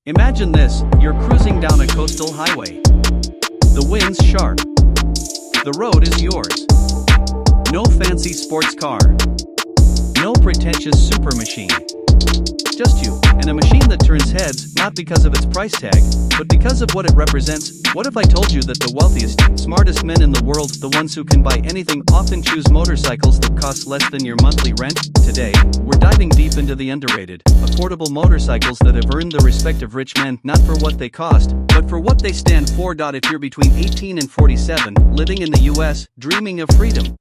Imagine this, you're cruising down a coastal highway. The wind's sharp. The road is yours. No fancy sports car. No pretentious super machine. Just you, and a machine that turns heads, not because of its price tag, but because of what it represents. What if I told you that the wealthiest, smartest men in the world, the ones who can buy anything, often choose motorcycles that cost less than your monthly rent? Today, we're diving deep into the underrated, affordable motorcycles that have earned the respect of rich men, not for what they cost, but for what they stand for. If you're between 18 and 47, living in the US, dreaming of freedom,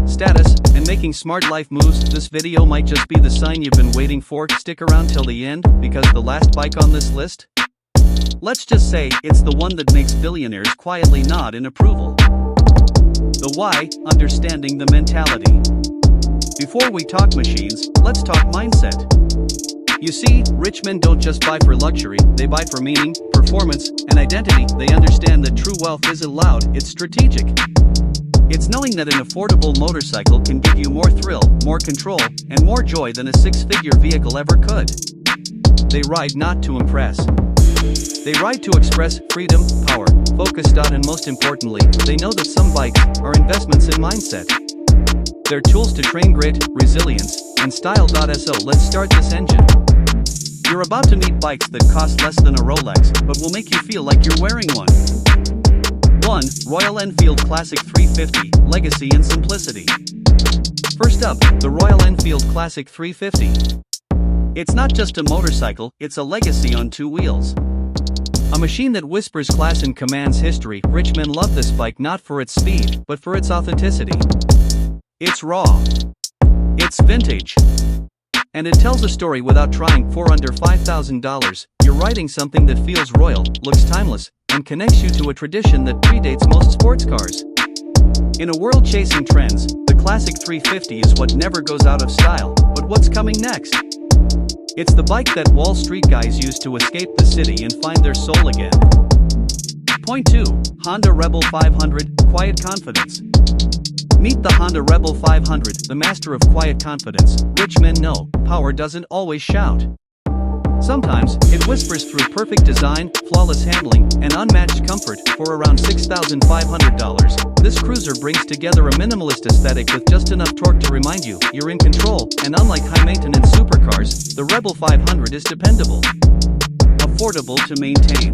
status, and making smart life moves, this video might just be the sign you've been waiting for. Stick around till the end, because the last bike on this list, let's just say, it's the one that makes billionaires quietly nod in approval. The why, understanding the mentality. Before we talk machines, let's talk mindset. You see, rich men don't just buy for luxury, they buy for meaning, performance, and identity. They understand that true wealth isn't loud, it's strategic. It's knowing that an affordable motorcycle can give you more thrill, more control, and more joy than a six-figure vehicle ever could. They ride not to impress. They ride to express freedom, power, focus. And most importantly, they know that some bikes are investments in mindset. They're tools to train grit, resilience, and style. So let's start this engine. You're about to meet bikes that cost less than a Rolex, but will make you feel like you're wearing one. 1. Royal Enfield Classic 350, Legacy and Simplicity. First up, the Royal Enfield Classic 350. It's not just a motorcycle, it's a legacy on two wheels. A machine that whispers class and commands history. Rich men love this bike not for its speed, but for its authenticity. It's raw. It's vintage. And it tells a story without trying. For under $5,000, you're riding something that feels royal, looks timeless, and connects you to a tradition that predates most sports cars. In a world chasing trends, the Classic 350 is what never goes out of style. But what's coming next? It's the bike that Wall Street guys use to escape the city and find their soul again. Point 2. Honda Rebel 500, Quiet Confidence. Meet the Honda Rebel 500, the master of quiet confidence. Rich men know, power doesn't always shout. Sometimes, it whispers through perfect design, flawless handling, and unmatched comfort. For around $6,500, this cruiser brings together a minimalist aesthetic with just enough torque to remind you you're in control. And unlike high-maintenance supercars, the Rebel 500 is dependable, affordable to maintain,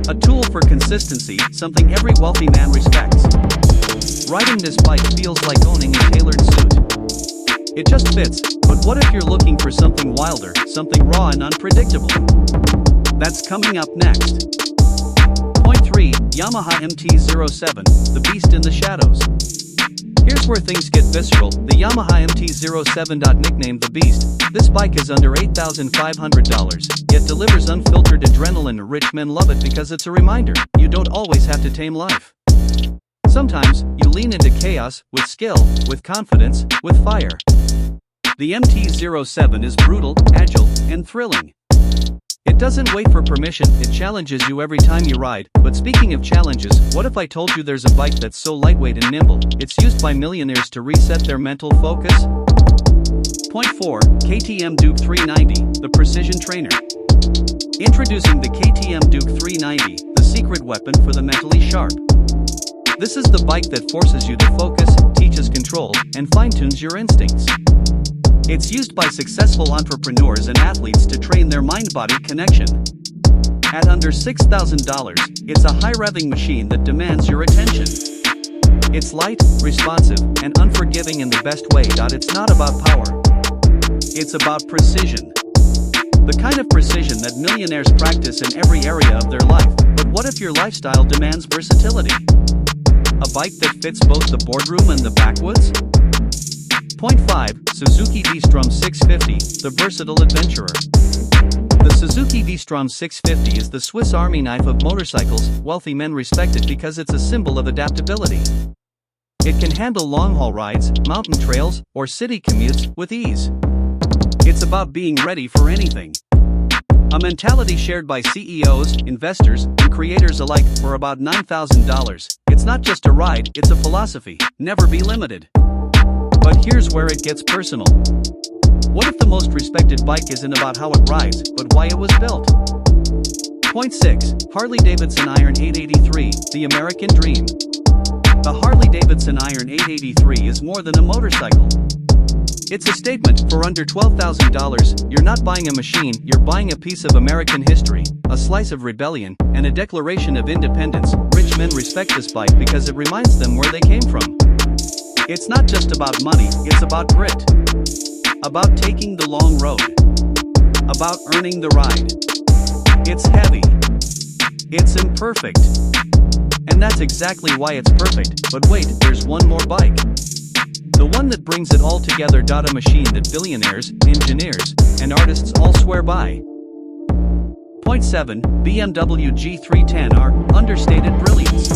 a tool for consistency, something every wealthy man respects. Riding this bike feels like owning a tailored suit. It just fits. But what if you're looking for something wilder, something raw and unpredictable? That's coming up next. Point 3. Yamaha MT-07, the beast in the shadows. Here's where things get visceral. The Yamaha MT-07. Nicknamed the Beast, this bike is under $8,500, yet delivers unfiltered adrenaline. Rich men love it because it's a reminder you don't always have to tame life. Sometimes, you lean into chaos, with skill, with confidence, with fire. The MT-07 is brutal, agile, and thrilling. It doesn't wait for permission, it challenges you every time you ride. But speaking of challenges, what if I told you there's a bike that's so lightweight and nimble, it's used by millionaires to reset their mental focus? Point 4. KTM Duke 390, the Precision Trainer. Introducing the KTM Duke 390, the secret weapon for the mentally sharp. This is the bike that forces you to focus, teaches control, and fine-tunes your instincts. It's used by successful entrepreneurs and athletes to train their mind-body connection. At under $6,000, it's a high-revving machine that demands your attention. It's light, responsive, and unforgiving in the best way. It's not about power. It's about precision. The kind of precision that millionaires practice in every area of their life. But what if your lifestyle demands versatility? A bike that fits both the boardroom and the backwoods? Point 5. Suzuki V-Strom 650, the Versatile Adventurer. The Suzuki V-Strom 650 is the Swiss Army knife of motorcycles. Wealthy men respect it because it's a symbol of adaptability. It can handle long-haul rides, mountain trails, or city commutes with ease. It's about being ready for anything. A mentality shared by CEOs, investors, and creators alike. For about $9,000, it's not just a ride, it's a philosophy: never be limited. But here's where it gets personal. What if the most respected bike isn't about how it rides, but why it was built? Point 6. Harley-Davidson Iron 883, the American Dream. The Harley-Davidson Iron 883 is more than a motorcycle. It's a statement. For under $12,000, you're not buying a machine, you're buying a piece of American history, a slice of rebellion, and a declaration of independence. Rich men respect this bike because it reminds them where they came from. It's not just about money, it's about grit. About taking the long road. About earning the ride. It's heavy. It's imperfect. And that's exactly why it's perfect. But wait, there's one more bike. The one that brings it all together. A machine that billionaires, engineers, and artists all swear by. Point 7. BMW G310R, understated brilliance.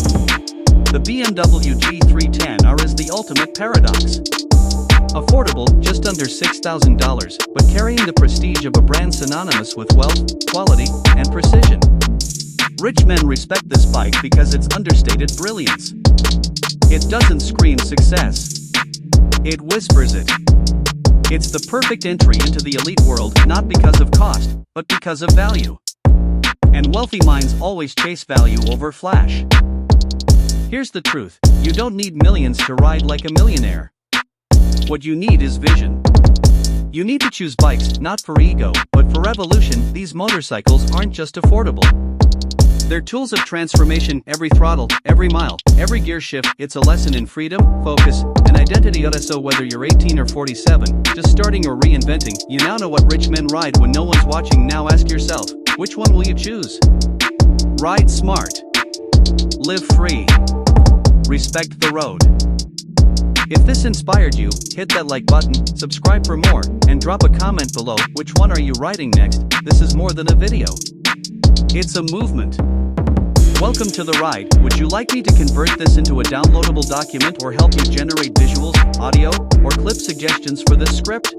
The BMW G310R is the ultimate paradox. Affordable, just under $6,000, but carrying the prestige of a brand synonymous with wealth, quality, and precision. Rich men respect this bike because it's understated brilliance. It doesn't scream success. It whispers it. It's the perfect entry into the elite world, not because of cost, but because of value. And wealthy minds always chase value over flash. Here's the truth, you don't need millions to ride like a millionaire. What you need is vision. You need to choose bikes, not for ego, but for revolution. These motorcycles aren't just affordable. They're tools of transformation. Every throttle, every mile, every gear shift, it's a lesson in freedom, focus, and identity. So whether you're 18 or 47, just starting or reinventing, you now know what rich men ride when no one's watching. Now ask yourself, which one will you choose? Ride smart. Live free. Respect the road. If this inspired you, hit that like button, subscribe for more, and drop a comment below. Which one are you riding next? This is more than a video. It's a movement. Welcome to the ride. Would you like me to convert this into a downloadable document or help you generate visuals, audio, or clip suggestions for this script?